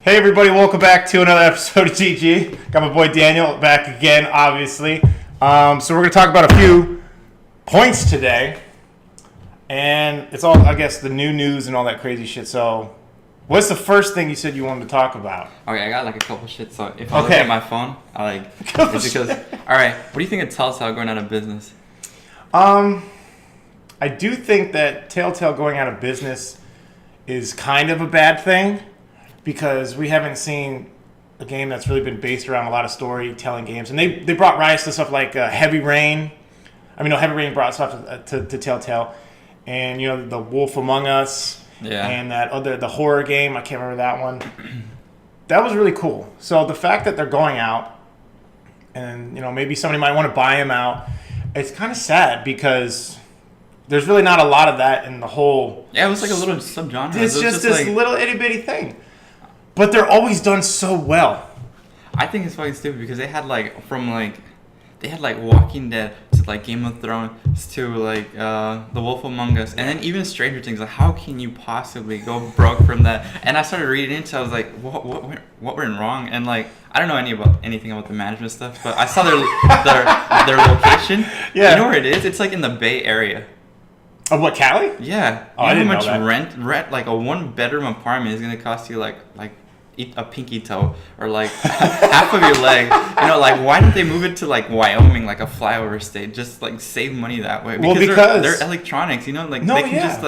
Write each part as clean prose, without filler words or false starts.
Hey everybody, welcome back to another episode of GG. Got my boy Daniel back again, obviously. So we're going to talk about a few points today. And it's all, I guess, the new news and all that crazy shit. So what's the first thing you said you wanted to talk about? Okay, I got like a couple shit. So if I look at my phone, it's because, alright, what do you think of Telltale going out of business? I do think that Telltale going out of business is kind of a bad thing. Because we haven't seen a game that's really been based around a lot of storytelling games. And they brought Rise to stuff like Heavy Rain. Heavy Rain brought stuff to Telltale. And, The Wolf Among Us. Yeah. And the horror game. I can't remember that one. That was really cool. So the fact that they're going out and, maybe somebody might want to buy them out, it's kind of sad because there's really not a lot of that in the whole... Yeah, it was like a little subgenre. It's just this little itty-bitty thing. But they're always done so well. I think it's fucking stupid because they had Walking Dead to Game of Thrones to The Wolf Among Us, and then even Stranger Things. Like, how can you possibly go broke from that? And I started reading into it. I was like, what went wrong? And I don't know anything about the management stuff, but I saw their location. Yeah. You know where it is? It's in the Bay Area. Of what, Cali? Yeah. Oh, I didn't know that. How much rent a 1-bedroom apartment is gonna cost you like a pinky toe or half of your leg. Why don't they move it to Wyoming, a flyover state? Just save money that way. Because they're electronics, they can just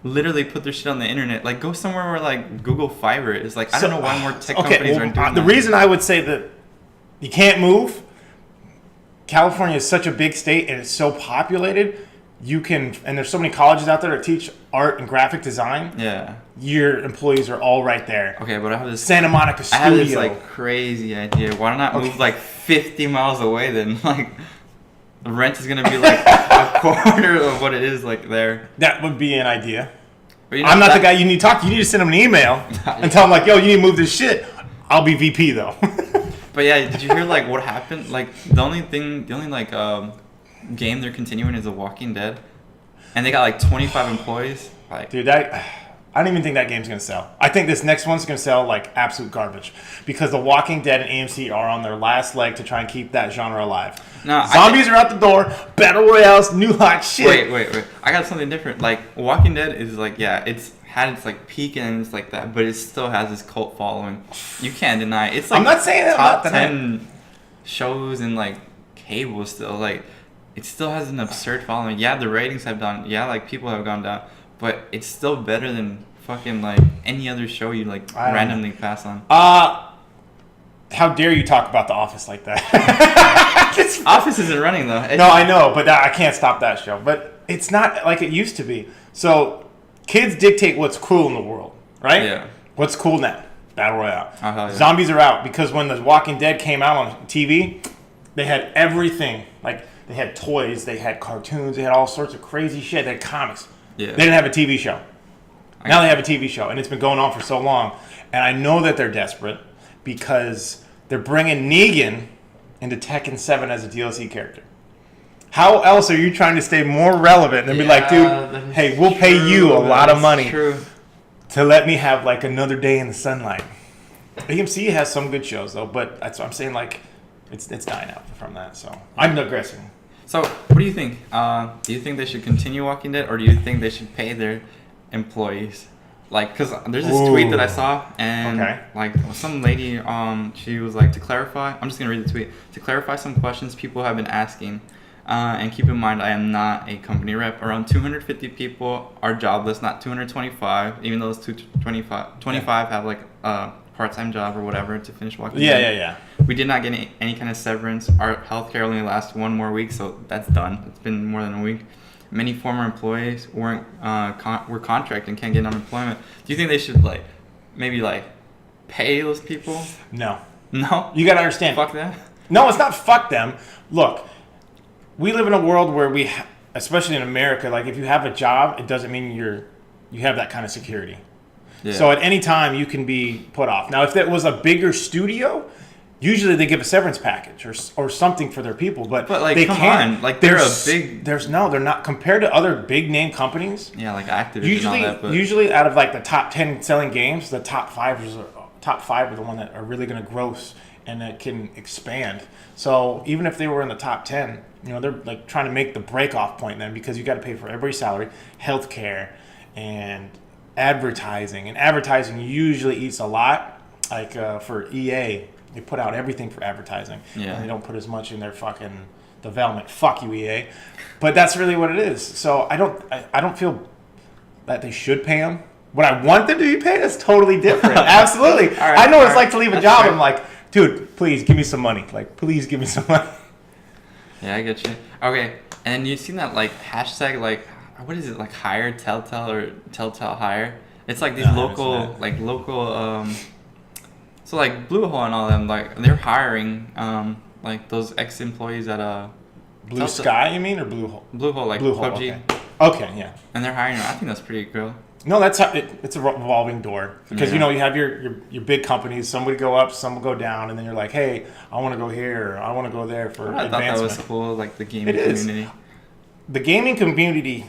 literally put their shit on the internet. Go somewhere where Google Fiber is. I don't know why more tech companies aren't doing that. The reason I would say that you can't move, California is such a big state and it's so populated. And there's so many colleges out there that teach art and graphic design. Yeah. Your employees are all right there. Okay, but I have this Santa Monica studio. I have this crazy idea. Why not move 50 miles away then? The rent is gonna be a quarter of what it is there. That would be an idea. But I'm not the guy you need to talk to. You need to send him an email and tell him yo, you need to move this shit. I'll be VP though. But yeah, did you hear what happened? The only game they're continuing is The Walking Dead, and they got 25 employees. Dude, I don't even think that game's gonna sell. I think this next one's gonna sell absolute garbage because The Walking Dead and AMC are on their last leg to try and keep that genre alive. No, zombies are out the door. Battle royales, new hot shit. Wait. I got something different. Walking Dead is it's had its peak and it's that, but it still has this cult following. You can't deny it. It's I'm not saying that. Top 10 shows in cable still It still has an absurd following. Yeah, the ratings have done. Yeah, people have gone down, but it's still better than fucking any other show you randomly pass on. How dare you talk about The Office like that? Office isn't running though. No, I know, but I can't stop that show. But it's not like it used to be. So kids dictate what's cool in the world, right? Yeah. What's cool now? Battle royale. Oh, hell yeah. Zombies are out because when The Walking Dead came out on TV, they had everything They had toys, they had cartoons, they had all sorts of crazy shit. They had comics. Yeah. They didn't have a TV show. Now they have a TV show, and it's been going on for so long. And I know that they're desperate because they're bringing Negan into Tekken 7 as a DLC character. How else are you trying to stay more relevant than be dude, hey, we'll pay you a lot of money to let me have another day in the sunlight. AMC has some good shows, though, but that's what I'm saying, it's dying out from that, so I'm digressing. So, what do you think? Do you think they should continue Walking Dead, or do you think they should pay their employees? Because there's this tweet that I saw, and some lady, she was to clarify. I'm just gonna read the tweet to clarify some questions people have been asking. And keep in mind, I am not a company rep. Around 250 people are jobless, not 225. Even though those 25 have a part-time job or whatever to finish Walking Dead. Yeah. We did not get any kind of severance. Our healthcare only lasts 1 more week, so that's done. It's been more than a week. Many former employees were contracted and can't get unemployment. Do you think they should maybe pay those people? No. No? You gotta understand. Fuck that? No, it's not fuck them. Look, we live in a world where especially in America, if you have a job, it doesn't mean you have that kind of security. Yeah. So at any time you can be put off. Now, if it was a bigger studio, usually they give a severance package or something for their people. But they come can't. on, they're a big. They're not compared to other big name companies. Yeah, Activision. Usually, and all that, but usually out of the top 10 selling games, the top 5 top 5 are the one that are really going to gross and that can expand. So even if they were in the top 10, they're like trying to make the break-off point then, because you got to pay for everybody's salary, healthcare, and advertising. And advertising usually eats a lot. Like for EA, they put out everything for advertising. Yeah. And they don't put as much in their fucking development. Fuck you, EA. But that's really what it is. So I don't feel that they should pay them. What I want them to be paid is totally different. Absolutely. Right, I know what it's like to leave a job. Fair. I'm like, dude, please give me some money. Like, please give me some money. Yeah, I get you. Okay, and you seen that like hashtag like what is it, like hire Telltale or Telltale hire? It's like these local so like Bluehole and all them, like they're hiring like those ex-employees at Blue Sky, you mean, or Bluehole? Bluehole, like Bluehole, PUBG. Okay, yeah. And they're hiring. I think that's pretty cool. No, that's how it's a revolving door, because you have your big companies. Some would go up, some will go down, and then you're like, hey, I want to go here, or I want to go there for I advancement. thought that was cool, like the gaming community. The gaming community,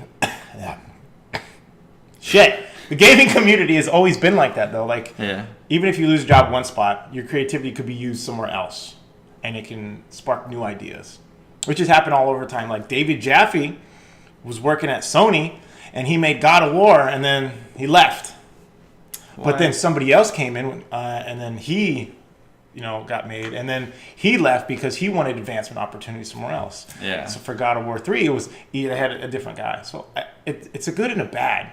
shit. The gaming community has always been like that, though. Like, even if you lose a job one spot, your creativity could be used somewhere else, and it can spark new ideas, which has happened all over time. Like David Jaffe was working at Sony, and he made God of War, and then he left. What? But then somebody else came in, and then he, got made, and then he left because he wanted advancement opportunities somewhere else. Yeah. So for God of War 3, he had a different guy. So it's a good and a bad.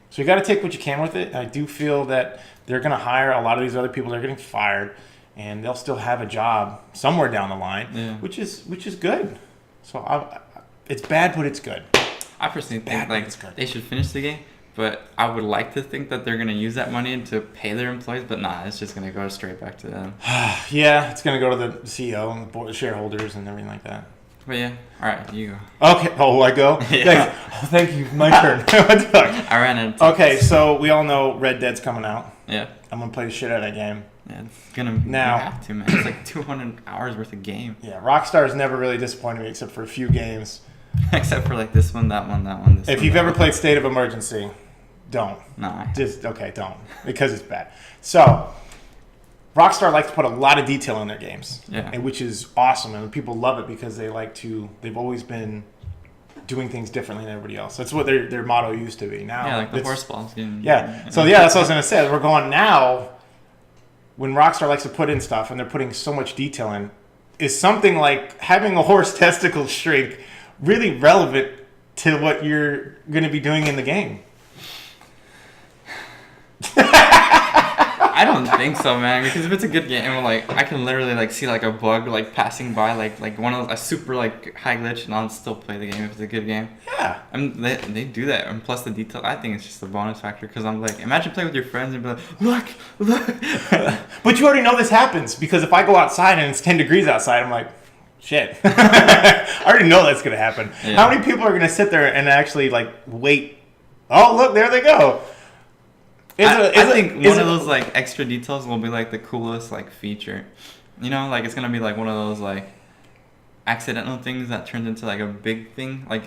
So you got to take what you can with it. I do feel that they're going to hire a lot of these other people. They're getting fired, and they'll still have a job somewhere down the line, which is good. So it's bad, but it's good. I personally think like they should finish the game, but I would like to think that they're gonna use that money to pay their employees. But nah, it's just gonna go straight back to them. Yeah, it's gonna go to the CEO and the board, shareholders, and everything like that. But yeah, all right, you go. Okay. Oh, I go. Yeah. Thank you. My turn. What the fuck? I ran out. Okay, so we all know Red Dead's coming out. Yeah. I'm gonna play the shit out of that game. Yeah, it's gonna. Now, you have to, man. It's like 200 hours worth of game. Yeah, Rockstar's never really disappointed me except for a few games. Except for like this one, that one, that one. If you've ever played State of Emergency, don't. Nah. Don't, because it's bad. So, Rockstar likes to put a lot of detail in their games, and which is awesome, and people love it because they've always been doing things differently than everybody else. That's what their motto used to be. Now, like the horse balls. Yeah. So that's what I was gonna say. We're going now. When Rockstar likes to put in stuff, and they're putting so much detail in, is something like having a horse testicle shrink really relevant to what you're going to be doing in the game? I don't think so, man. Because if it's a good game, like I can literally like see like a bug like passing by, like one of those, a super like high glitch, and I'll still play the game if it's a good game. Yeah. I mean, they do that, and plus the detail. I think it's just a bonus factor, because I'm like, imagine playing with your friends and be like, look. But you already know this happens, because if I go outside and it's 10 degrees outside, I'm like, shit. I already know that's gonna happen. Yeah. How many people are gonna sit there and actually like wait? Oh, look, there they go. I think one of those like extra details will be like the coolest like feature. Like it's gonna be like one of those like accidental things that turns into like a big thing. Like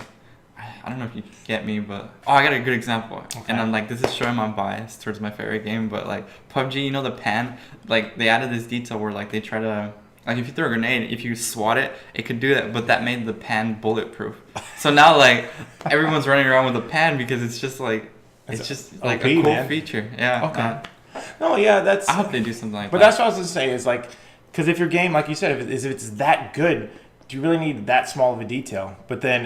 I don't know if you get me, but I got a good example. Okay. And I'm like, this is showing my bias towards my favorite game, but like PUBG, the pan, like they added this detail where like they try to, like if you throw a grenade, if you swat it, it could do that, but that made the pan bulletproof. So now like everyone's running around with a pan because it's just like. It's just like a cool feature. Yeah. Okay. No, yeah, that's... I hope they do something like that. But that's what I was going to say, is like... Because if your game, like you said, if it's that good, do you really need that small of a detail? But then,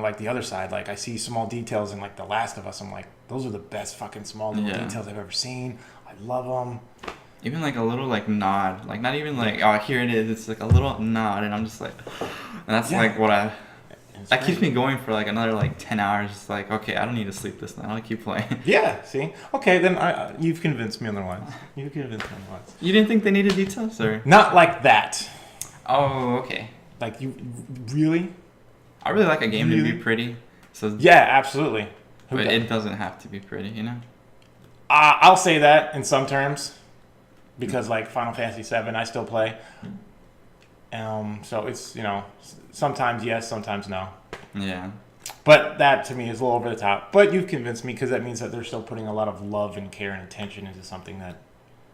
like the other side, like I see small details in like The Last of Us. I'm like, those are the best fucking small little details I've ever seen. I love them. Even like a little like nod. Like not even like, oh, here it is. It's like a little nod. And I'm just like... And that's like what I... That keeps me going for like another like 10 hours. It's like, okay, I don't need to sleep this night. I'll keep playing. Yeah, see? Okay, then you've convinced me otherwise. You didn't think they needed details, or? Not like that. Oh, okay. Like, you really? I really like a game to be pretty. So yeah, absolutely. But it doesn't have to be pretty, I'll say that in some terms. Because like Final Fantasy VII, I still play. So it's, sometimes yes, sometimes no. Yeah. But that to me is a little over the top. But you've convinced me, because that means that they're still putting a lot of love and care and attention into something that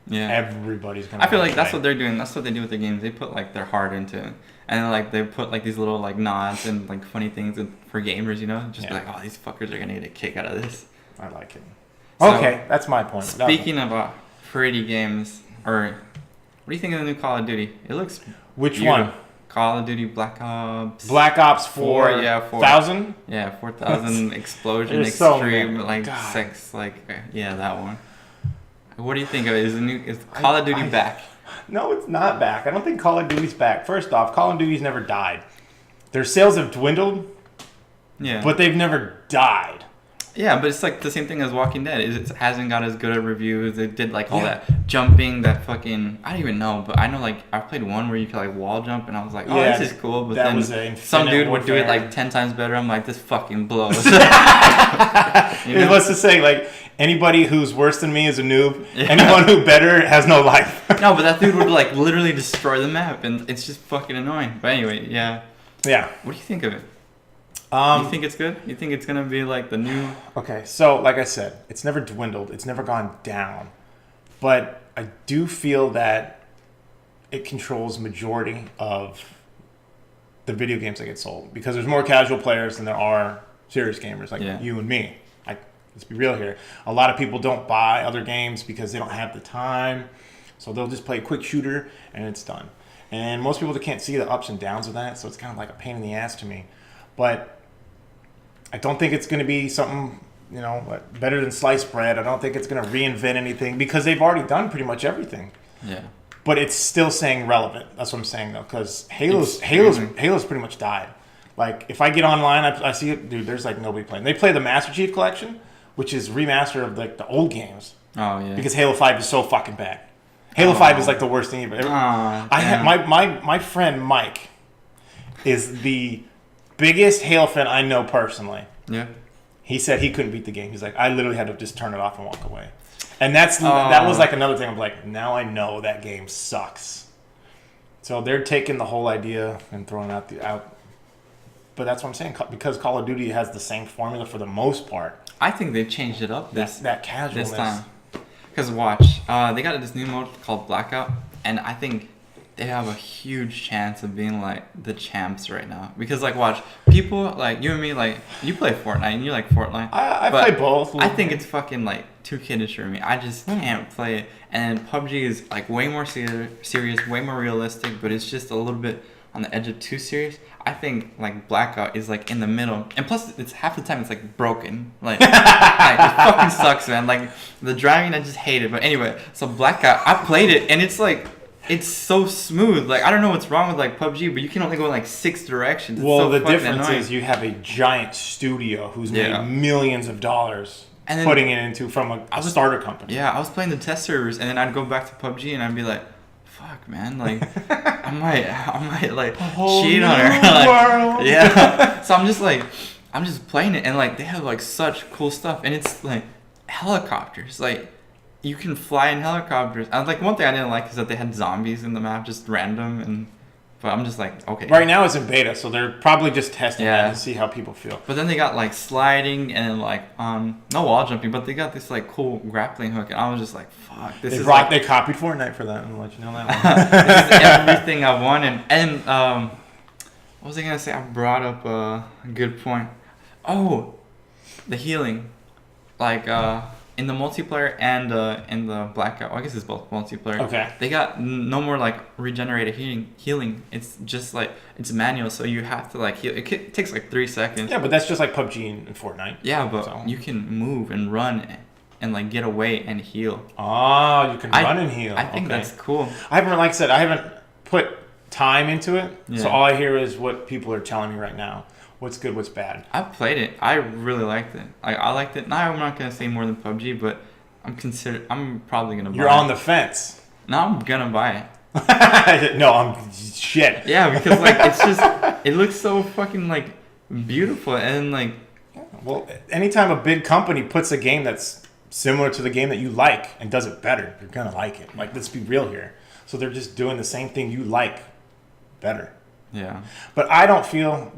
Yeah. everybody's gonna. I feel like that's what they're doing. That's what they do with their games. They put like their heart into it, and then, like they put like these little like nods and like funny things for gamers. You know, just be like, oh, these fuckers are gonna get a kick out of this. I like it. So, Okay, that's my point. Speaking about pretty games, or what do you think of the new Call of Duty? It looks Which beautiful. one? Call of Duty Black Ops. Black Ops 4, 4,000. 4,000? Yeah, 4,000 explosion, There's so extreme, many. like God. sex, like yeah, that one. What do you think of it? Is Call of Duty back? No, it's not back. I don't think Call of Duty's back. First off, Call of Duty's never died. Their sales have dwindled, Yeah. but they've never died. Yeah, but it's like the same thing as Walking Dead. It hasn't got as good of reviews. It did like all Yeah. that jumping, that fucking I don't even know, but I know like I played one where you could like wall jump, and I was like, oh, Yeah, this is cool. But that then was a some dude Infinite would do it Warfare. like 10 times better. I'm like, this fucking blows. You know? Let's just say, like, anybody who's worse than me is a noob. Yeah. Anyone who better has no life. No, but that dude would like literally destroy the map, and it's just fucking annoying. But anyway, yeah. Yeah. What do you think of it? You think it's good? You think it's gonna be like the new? Okay, so like I said, it's never dwindled. It's never gone down. But I do feel that it controls majority of the video games that get sold because there's more casual players than there are serious gamers like Yeah. you and me. Let's be real here. A lot of people don't buy other games because they don't have the time. So they'll just play a quick shooter and it's done. And most people can't see the ups and downs of that, so it's kind of like a pain in the ass to me. But I don't think it's going to be something, you know, better than sliced bread. I don't think it's going to reinvent anything because they've already done pretty much everything. Yeah. But it's still staying relevant. That's what I'm saying, though, because Halo's pretty much died. Like, if I get online, I see it, dude, there's like nobody playing. They play the Master Chief Collection, which is remaster of like the old games. Oh yeah. Because Halo 5 is so fucking bad. Halo 5 is like the worst thing you've ever. My friend Mike is the biggest Halo fan I know personally. Yeah. He said he couldn't beat the game. He's like, I literally had to just turn it off and walk away. And that was like another thing. I'm like, now I know that game sucks. So they're taking the whole idea and throwing out. But that's what I'm saying. Because Call of Duty has the same formula for the most part. I think they've changed it up That casualness. this time. Because watch, they got this new mode called Blackout, and I think they have a huge chance of being like the champs right now. Because like, watch, people like you and me, like you play Fortnite and you like Fortnite. I but play both. I think it's fucking like too kiddish for me. I just can't play it. And PUBG is like way more serious, way more realistic, but it's just a little bit on the edge of too serious. I think like Blackout is like in the middle, and plus it's half the time it's like broken. Like, like it fucking sucks, man. Like the driving, I just hate it. But anyway, so Blackout, I played it, and it's like it's so smooth. Like I don't know what's wrong with like PUBG, but you can only go in like 6 directions. It's well, so the fucking difference annoying. is you have a giant studio who's Yeah. made millions of dollars And then- putting it into from a starter company. Yeah, I was playing the test servers, and then I'd go back to PUBG, and I'd be like, "Fuck, man! Like, I might like cheat on her." Like, world. yeah. So I'm just playing it, and like they have like such cool stuff, and it's like helicopters. Like, you can fly in helicopters. And like one thing I didn't like is that they had zombies in the map, just random, and but I'm just like, okay. Right now it's in beta, so they're probably just testing Yeah. that to see how people feel. But then they got like sliding and like no wall jumping, but they got this like cool grappling hook, and I was just like, fuck, this is like, They copied Fortnite for that. I'm gonna let you know that one. this is everything I wanted. And what was I gonna say? I brought up a good point. Oh, the healing, like in the multiplayer and in the Blackout. Well, I guess it's both multiplayer. Okay. They got no more like regenerated healing. It's just like it's manual, so you have to like heal. It takes like 3 seconds. Yeah, but that's just like PUBG and Fortnite. Yeah, but So- you can move and run and like get away and heal. Oh, you can run and heal. I think Okay. that's cool. I haven't, like I said, I haven't put time into it, Yeah. so all I hear is what people are telling me right now. What's good, what's bad. I played it. I really liked it. Like I liked it. Now I'm not gonna say more than PUBG, but I'm probably gonna buy You're it. on the fence. Now I'm gonna buy it. No, I'm shit. Yeah, because like it's just it looks so fucking like beautiful and like Well, anytime a big company puts a game that's similar to the game that you like and does it better, you're gonna like it. Like, let's be real here. So they're just doing the same thing you like better. yeah. But I don't feel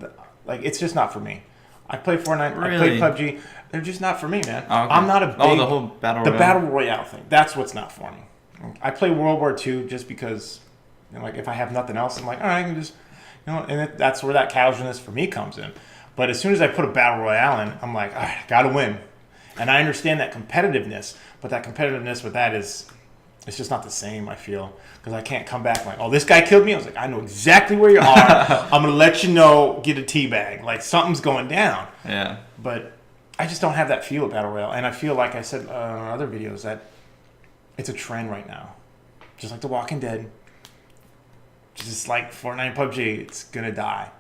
like it's just not for me. I play Fortnite. Really? I play PUBG. They're just not for me, man. Oh, okay. I'm not a big. the whole battle The royale. battle royale thing. That's what's not for me. I play World War II just because, like, if I have nothing else, I'm like, all right, I can just, and that's where that casualness for me comes in. But as soon as I put a battle royale in, I'm like, all right, I gotta win. And I understand that competitiveness, but that competitiveness with that it's just not the same, I feel. Because I can't come back like, oh, this guy killed me. I was like, I know exactly where you are. I'm going to let you know, get a teabag. Like, something's going down. Yeah. But I just don't have that feel of Battle Royale. And I feel like I said on other videos that it's a trend right now. Just like The Walking Dead. Just like Fortnite and PUBG, it's going to die.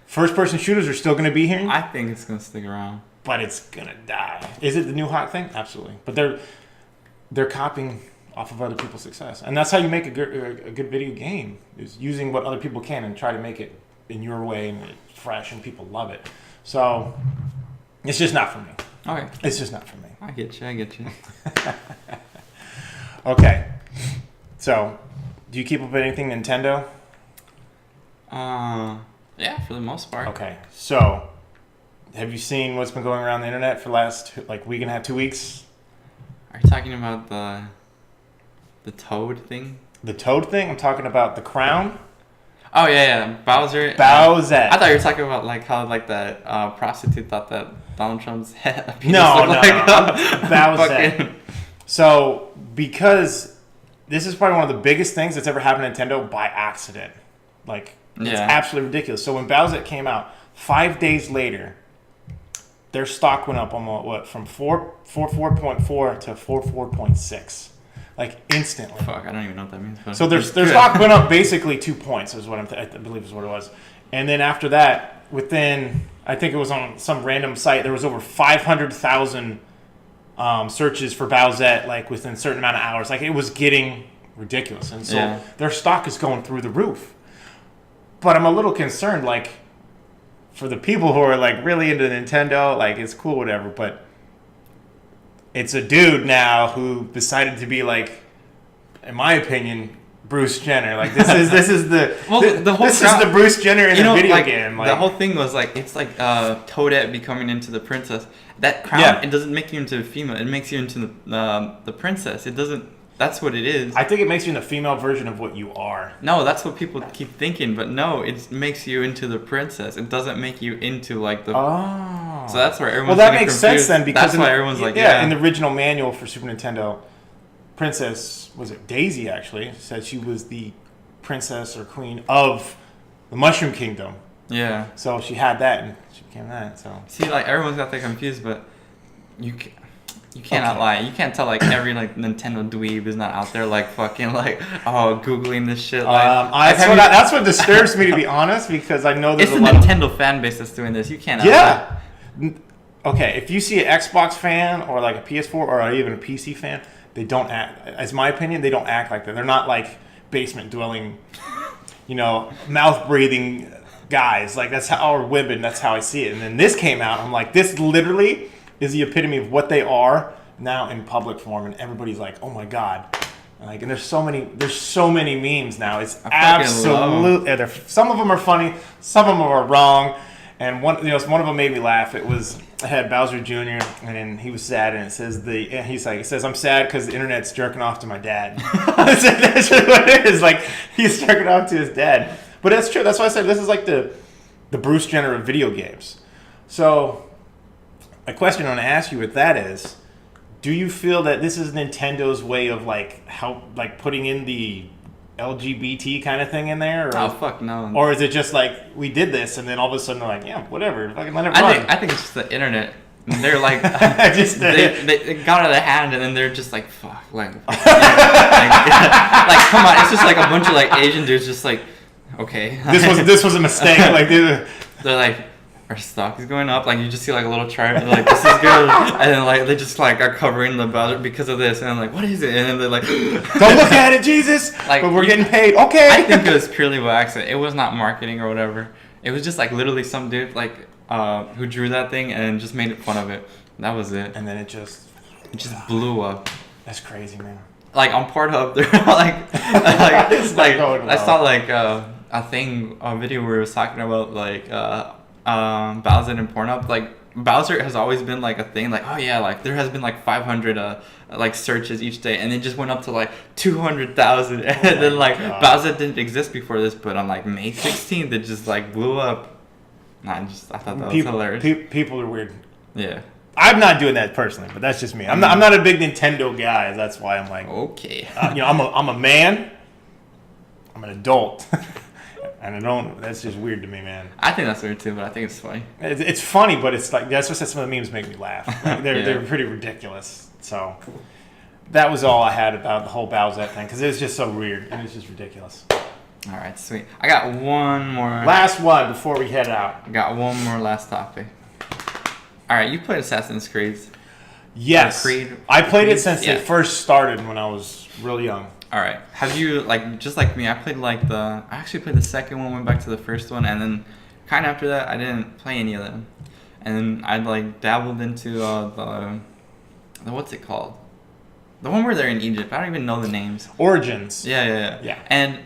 First-person shooters are still going to be here. I think it's going to stick around. But it's going to die. Is it the new hot thing? Absolutely. But they're copying off of other people's success. And that's how you make a good video game, is using what other people can and try to make it in your way and it's fresh and people love it. So it's just not for me. Okay. It's just not for me. I get you. Okay. So, do you keep up with anything Nintendo? Yeah, for the most part. Okay. So, have you seen what's been going around the internet for the last week and a half, 2 weeks? Are you talking about the Toad thing? The Toad thing? I'm talking about the crown. Oh yeah, Bowser. Bowsette. I thought you were talking about how that prostitute thought that Donald Trump's head. No. Bowsette. So because this is probably one of the biggest things that's ever happened to Nintendo by accident. It's absolutely ridiculous. So when Bowsette came out, 5 days later, their stock went up almost from 4.4 to 4.6. Instantly. Fuck, I don't even know what that means. But so their stock went up basically 2 points, is what I believe is what it was. And then after that, within, I think it was on some random site, there was over 500,000 searches for Bowsette, within a certain amount of hours. It was getting ridiculous. And so their stock is going through the roof. But I'm a little concerned, for the people who are, really into Nintendo, it's cool, whatever, but it's a dude now who decided to be in my opinion, Bruce Jenner. This is the this is the Bruce Jenner in a video game. The whole thing was it's Toadette becoming into the princess. That crown, it doesn't make you into a female. It makes you into the princess. It doesn't. That's what it is. I think it makes you in the female version of what you are. No, that's what people keep thinking, but no, it makes you into the princess. It doesn't make you into the. Oh. So that's where everyone's. Well, that makes sense then, because that's why everyone's in the original manual for Super Nintendo, Princess, was it Daisy actually, said she was the princess or queen of the Mushroom Kingdom. Yeah. So she had that and she became that. So see, everyone's got that confused, but you cannot lie. You can't tell every Nintendo dweeb is not out there googling this shit. That's what disturbs me, to be honest, because I know there's it's a Nintendo fan base that's doing this. You can't. Yeah. Okay, if you see an Xbox fan or a PS4 or even a PC fan, they don't act. As my opinion, they don't act like that. They're not basement dwelling, mouth breathing guys. That's how, or women. That's how I see it. And then this came out. I'm this literally is the epitome of what they are now in public form, and everybody's oh my god. And there's so many memes now. It's absolutely. Some of them are funny. Some of them are wrong. And one of them made me laugh. I had Bowser Jr. and then he was sad, and it says he says I'm sad because the internet's jerking off to my dad. That's really what it is. He's jerking off to his dad. But that's true. That's why I said this is the Bruce Jenner of video games. So a question I want to ask you with that is, do you feel that this is Nintendo's way of putting in the LGBT kind of thing in there? Or, oh fuck no. Or is it just we did this and then all of a sudden they're yeah, whatever, fucking let it run? I think it's just the internet. And they're they got out of the hand and then they're just fuck, come on, it's just a bunch of Asian dudes just okay. This was a mistake. They're our stock is going up. You just see a little chart. They're this is good, and then they just are covering the Bowser because of this, and I'm what is it? And then they're don't look at it, Jesus. But we're getting paid. Okay. I think it was purely by accident. It was not marketing or whatever. It was just literally some dude who drew that thing and just made fun of it. That was it. And then it just blew up. That's crazy, man. On Pornhub, they're I saw a video where it was talking about Bowsette and Pornhub. Bowser has always been like a thing. Like, oh yeah, like there has been like 500 like searches each day, and it just went up to like 200,000. And then like Bowser didn't exist before this, but on like May 16th, it just like blew up. I thought that was hilarious. People are weird. Yeah. I'm not doing that personally, but that's just me. I'm not a big Nintendo guy. That's why I'm like, okay. I'm a man. I'm an adult. And I don't. That's just weird to me, man. I think that's weird too, but I think it's funny. It's funny, but it's like that's what some of the memes make me laugh. Like, they're pretty ridiculous. So that was all I had about the whole Bowsette thing because it was just so weird and it's just ridiculous. All right, sweet. I got one more. Last one before we head out. I got one more last topic. All right, you played Assassin's Creed. Yes, Creed. I played it since they first started when I was real young. All right. Have you like just like me? I actually played the second one, went back to the first one, and then kind of after that, I didn't play any of them. And then I like dabbled into the what's it called? The one where they're in Egypt. I don't even know the names. Origins. Yeah. And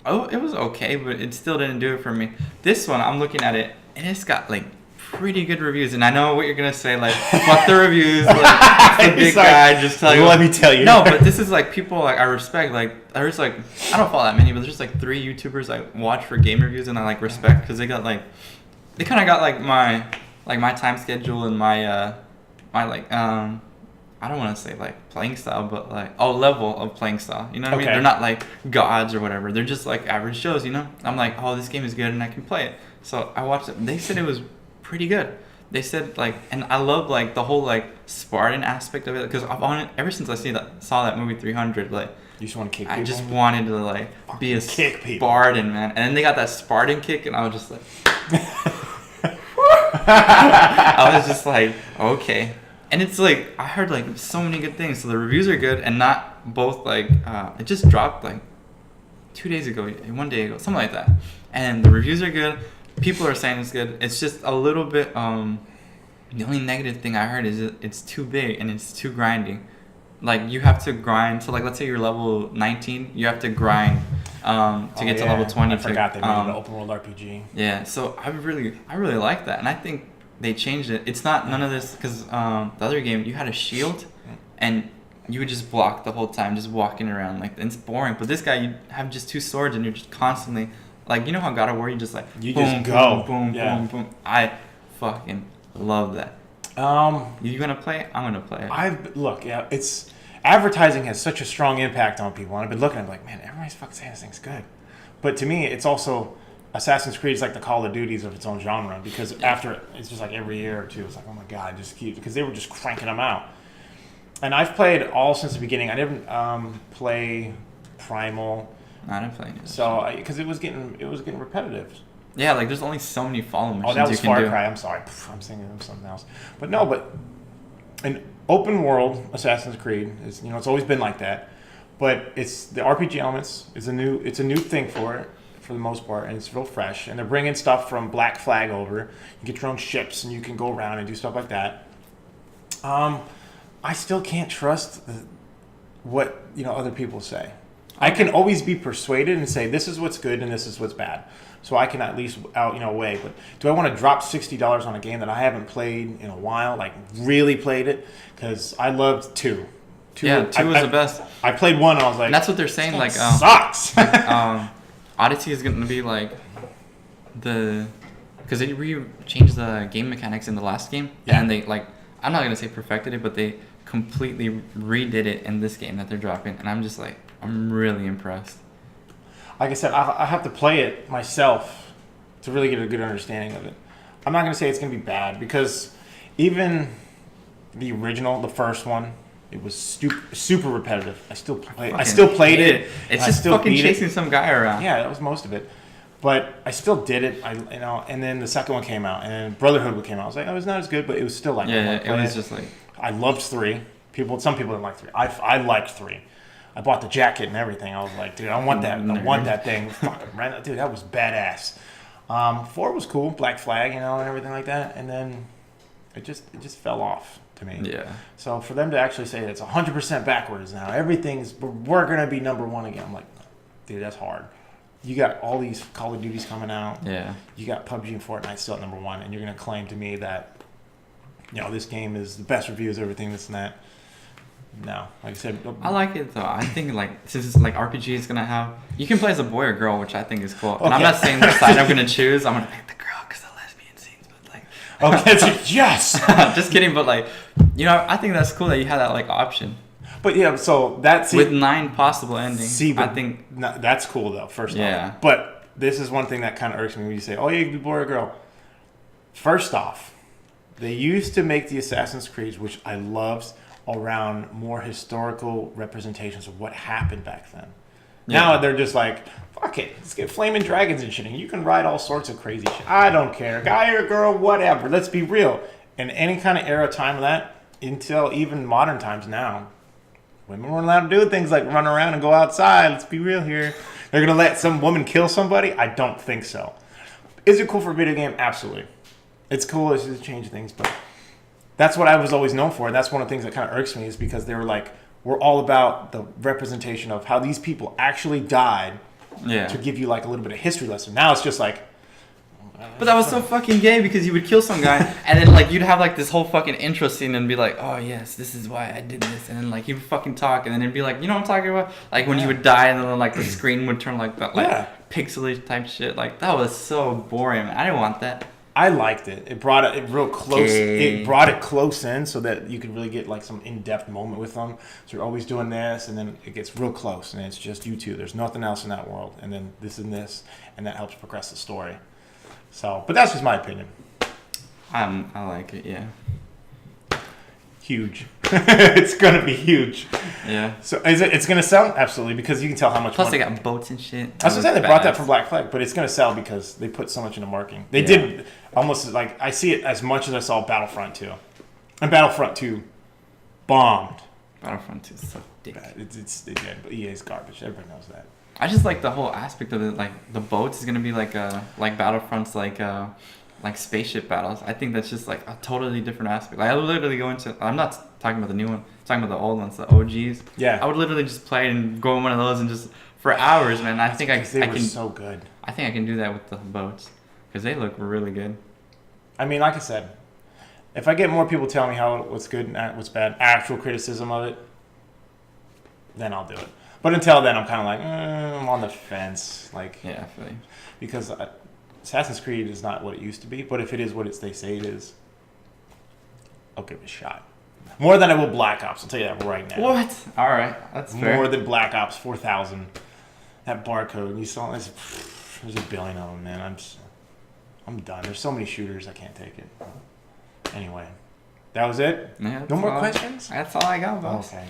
it was okay, but it still didn't do it for me. This one, I'm looking at it, and it's got like pretty good reviews, and I know what you're gonna say, like fuck the reviews, like the big guy just tell you. Let me tell you. No, but this is like people like I respect. Like there's like I don't follow that many, but there's like 3 YouTubers I watch for game reviews, and I like respect because they kind of got like my time schedule and my like I don't want to say like playing style, but like level of playing style. You know what I mean? They're not like gods or whatever. They're just like average Joes. You know? I'm like, oh, this game is good and I can play it. So I watched it. They said it was pretty good. They said like, and I love like the whole like Spartan aspect of it because I've on it ever since I saw that movie 300. Like, you just want to kick people? I just wanted to like be a Spartan, man. And then they got that Spartan kick, and I was just like, I was just like, okay. And it's like I heard like so many good things. So the reviews are good, and not both like it just dropped like 2 days ago, 1 day ago, something like that. And the reviews are good. People are saying it's good. It's just a little bit. The only negative thing I heard is it's too big and it's too grinding. Like you have to grind. So like let's say you're level 19, you have to grind to get to level 20. I forgot they made it an open world RPG. Yeah. So I really like that, and I think they changed it. It's not none of this because the other game you had a shield, and you would just block the whole time, just walking around. Like it's boring. But this guy, you have just 2 swords, and you're just constantly. Like, you know how God of War, you just like, you boom, just go. boom, boom. I fucking love that. You gonna play it? I'm gonna play it. It's advertising has such a strong impact on people, and I've been looking at it like, man, everybody's fucking saying this thing's good. But to me, it's also Assassin's Creed is like the Call of Duties of its own genre because after it's just like every year or two, it's like, oh my god, just keep because they were just cranking them out. And I've played all since the beginning. I didn't play Primal. I didn't play it. So, because it was getting repetitive. Yeah, like there's only so many follow missions. Oh, that was Far Cry. I'm sorry, I'm thinking of something else. But an open world Assassin's Creed is it's always been like that. But it's the RPG elements is a new thing for it for the most part, and it's real fresh. And they're bringing stuff from Black Flag over. You get your own ships, and you can go around and do stuff like that. I still can't trust what other people say. I can always be persuaded and say this is what's good and this is what's bad, so I can at least weigh. But do I want to drop $60 on a game that I haven't played in a while? Like really played it because I loved 2. 2 was the best. I played 1 and I was like, and that's what they're saying. Like sucks. Odyssey is going to be like because they changed the game mechanics in the last game, and they like I'm not gonna say perfected it, but they completely redid it in this game that they're dropping, and I'm just like. I'm really impressed. Like I said, I have to play it myself to really get a good understanding of it. I'm not going to say it's going to be bad because even the original, the first one, it was super repetitive. I still played it. It's just fucking chasing some guy around. Yeah, that was most of it. But I still did it. And then the second one came out, and Brotherhood came out. I was like, it was not as good, but it was still like it was just like I loved 3. Some people didn't like 3. I liked 3. I bought the jacket and everything. I was like, dude, I want that. I want that thing. Fucking right, dude, that was badass. 4 was cool, Black Flag, and everything like that. And then it just fell off to me. Yeah. So for them to actually say it's 100% backwards now, we're gonna be number 1 again. I'm like, dude, that's hard. You got all these Call of Duties coming out. Yeah. You got PUBG and Fortnite still at number 1, and you're gonna claim to me that this game is the best reviews, everything, this and that. No, like I said, I like it though. I think like since it's like RPG, it's gonna have you can play as a boy or girl, which I think is cool. And I'm not saying the side I'm gonna choose. I'm gonna pick the girl because the lesbian scenes, but like. Okay, yes. Just kidding, but like, I think that's cool that you have that like option. But yeah, so that's with 9 possible endings. See, I think that's cool though. First yeah. off, but this is one thing that kind of irks me when you say, "Oh, yeah, you can be boy or girl." First off, they used to make the Assassin's Creed, which I loved, around more historical representations of what happened back then. Yeah. Now they're just like, fuck it, let's get flaming dragons and shit, and you can ride all sorts of crazy shit. I don't care, guy or girl, whatever. Let's be real. In any kind of era, time of that, until even modern times now, women weren't allowed to do things like run around and go outside. Let's be real here. They're gonna let some woman kill somebody? I don't think so. Is it cool for a video game? Absolutely. It's cool. It's just change things, but. That's what I was always known for. And that's one of the things that kind of irks me is because they were like, we're all about the representation of how these people actually died to give you like a little bit of history lesson. Now it's just like... But that was so fucking gay because you would kill some guy and then like you'd have like this whole fucking intro scene and be like, oh yes, this is why I did this. And then like you would fucking talk and then it'd be like, you know what I'm talking about? Like when you would die and then like the screen would turn like that like pixely type shit. Like that was so boring. I didn't want that. I liked it. It brought it real close. It brought it close in so that you could really get like some in-depth moment with them. So you're always doing this, and then it gets real close, and it's just you two. There's nothing else in that world, and then this and this, and that helps progress the story. So, but that's just my opinion. I like it. Yeah. Huge. It's gonna be huge. Yeah. So it's gonna sell? Absolutely, because you can tell how much. Plus, they got boats and shit. I was gonna say they brought that from Black Flag, but it's gonna sell because they put so much into marketing. They did almost like I see it as much as I saw Battlefront 2, and Battlefront 2 bombed. Battlefront 2 is so dick. But EA's garbage. Everybody knows that. I just like the whole aspect of it. Like the boats is gonna be like Battlefront's like spaceship battles. I think that's just like a totally different aspect. Like I would literally go into. I'm not talking about the new one. I'm talking about the old ones, the OGs. Yeah. I would literally just play and go in one of those and just for hours, man. I think I can. So good. I think I can do that with the boats because they look really good. I mean, like I said, if I get more people telling me what's good and what's bad, actual criticism of it, then I'll do it. But until then, I'm kind of like I'm on the fence. Like yeah, I feel you. Because. Assassin's Creed is not what it used to be, but if it is what they say it is, I'll give it a shot. More than I will Black Ops, I'll tell you that right now. What? All right, that's fair. More than Black Ops 4000. That barcode, you saw this? There's a billion of them, man. I'm done. There's so many shooters, I can't take it. Anyway, that was it? Yeah, no more questions? That's all I got, boss. Okay.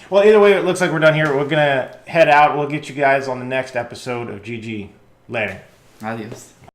Well, either way, it looks like we're done here. We're going to head out. We'll get you guys on the next episode of GG. Later. Adios.